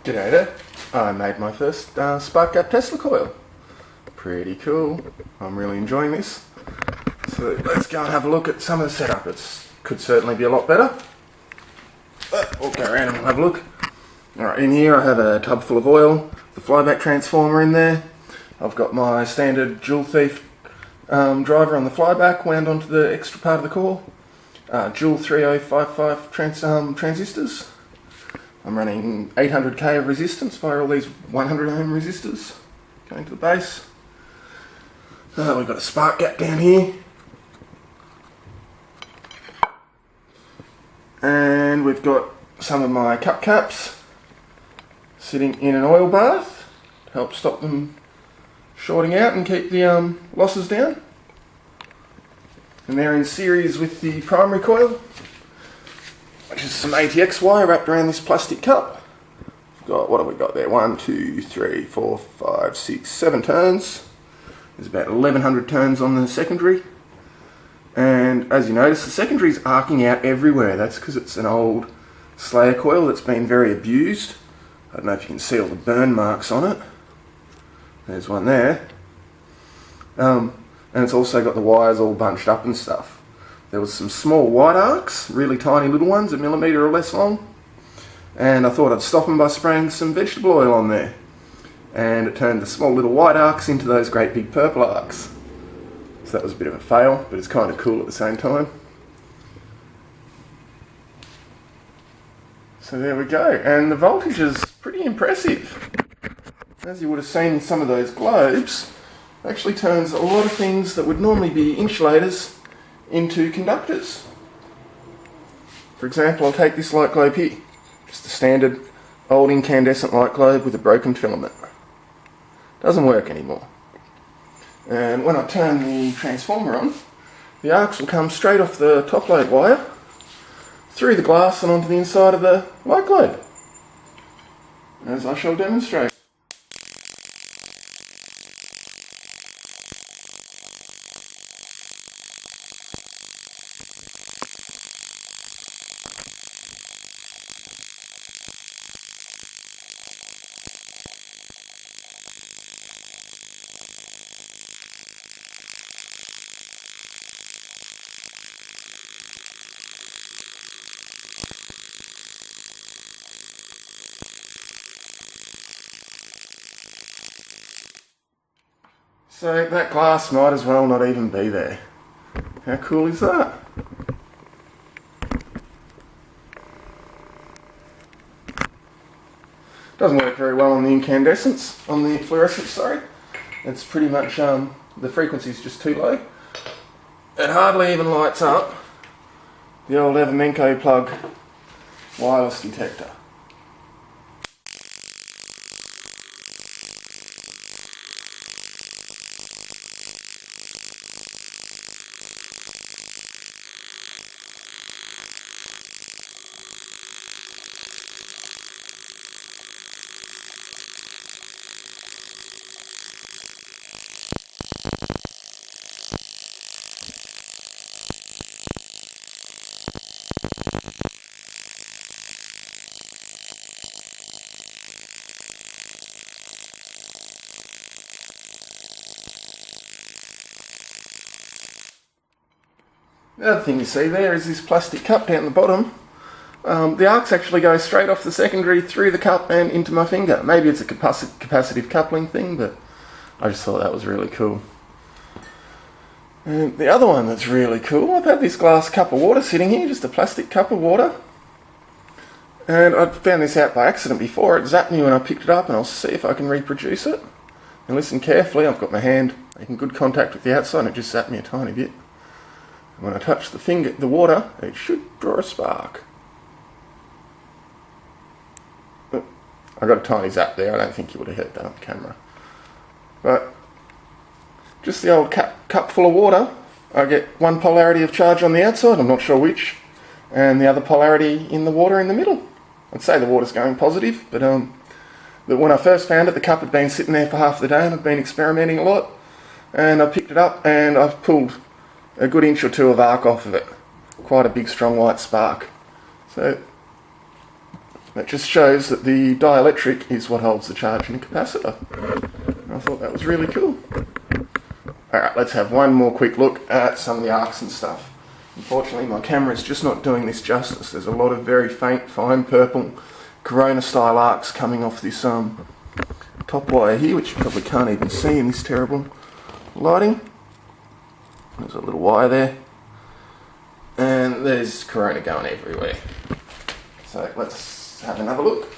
G'day there. I made my first spark gap Tesla coil. Pretty cool. I'm really enjoying this. So let's go and have a look at some of the setup. It could certainly be a lot better. But we'll go around and we'll have a look. Alright, in here I have a tub full of oil, the flyback transformer in there. I've got my standard Joule Thief driver on the flyback wound onto the extra part of the core. Joule 3055 transistors. I'm running 800k of resistance via all these 100 ohm resistors going to the base. We've got a spark gap down here. And we've got some of my cup caps sitting in an oil bath to help stop them shorting out and keep the losses down. And they're in series with the primary coil, which is some ATX wire wrapped around this plastic cup. We've got, what have we got there? 1, 2, 3, 4, 5, 6, 7 turns. There's about 1100 turns on the secondary. And as you notice, the secondary is arcing out everywhere. That's because it's an old Slayer coil that's been very abused. I don't know if you can see all the burn marks on it. There's one there. And it's also got the wires all bunched up and stuff. There was some small white arcs, really tiny little ones, a millimetre or less long. And I thought I'd stop them by spraying some vegetable oil on there. And it turned the small little white arcs into those great big purple arcs. So that was a bit of a fail, but it's kind of cool at the same time. So there we go, and the voltage is pretty impressive. As you would have seen in some of those globes, it actually turns a lot of things that would normally be insulators into conductors. For example, I'll take this light globe here, just a standard old incandescent light globe with a broken filament. Doesn't work anymore. And when I turn the transformer on, the arcs will come straight off the top load wire, through the glass and onto the inside of the light globe, as I shall demonstrate. So that glass might as well not even be there. How cool is that? Doesn't work very well on the incandescence, on the fluorescence, sorry. It's pretty much, the frequency is just too low. It hardly even lights up the old Evermenko plug wireless detector. The other thing you see there is this plastic cup down the bottom. The arcs actually go straight off the secondary through the cup and into my finger. Maybe it's a capacitive coupling thing, but I just thought that was really cool. And the other one that's really cool, I've had this glass cup of water sitting here, just a plastic cup of water. And I found this out by accident before. It zapped me when I picked it up, and I'll see if I can reproduce it. And listen carefully, I've got my hand making good contact with the outside, and it just zapped me a tiny bit. When I touch the water, it should draw a spark. I got a tiny zap there. I don't think you would have heard that on camera. But just the old cup full of water. I get one polarity of charge on the outside, I'm not sure which, and the other polarity in the water in the middle. I'd say the water's going positive, but when I first found it, the cup had been sitting there for half the day, and I've been experimenting a lot. And I picked it up, and I've pulled a good inch or two of arc off of it. Quite a big strong white spark. So That just shows that the dielectric is what holds the charge in the capacitor. And I thought that was really cool. Alright, let's have one more quick look at some of the arcs and stuff. Unfortunately, my camera is just not doing this justice. There's a lot of very faint, fine purple Corona style arcs coming off this top wire here, which you probably can't even see in this terrible lighting. There's a little wire there. And there's Corona going everywhere. So let's have another look.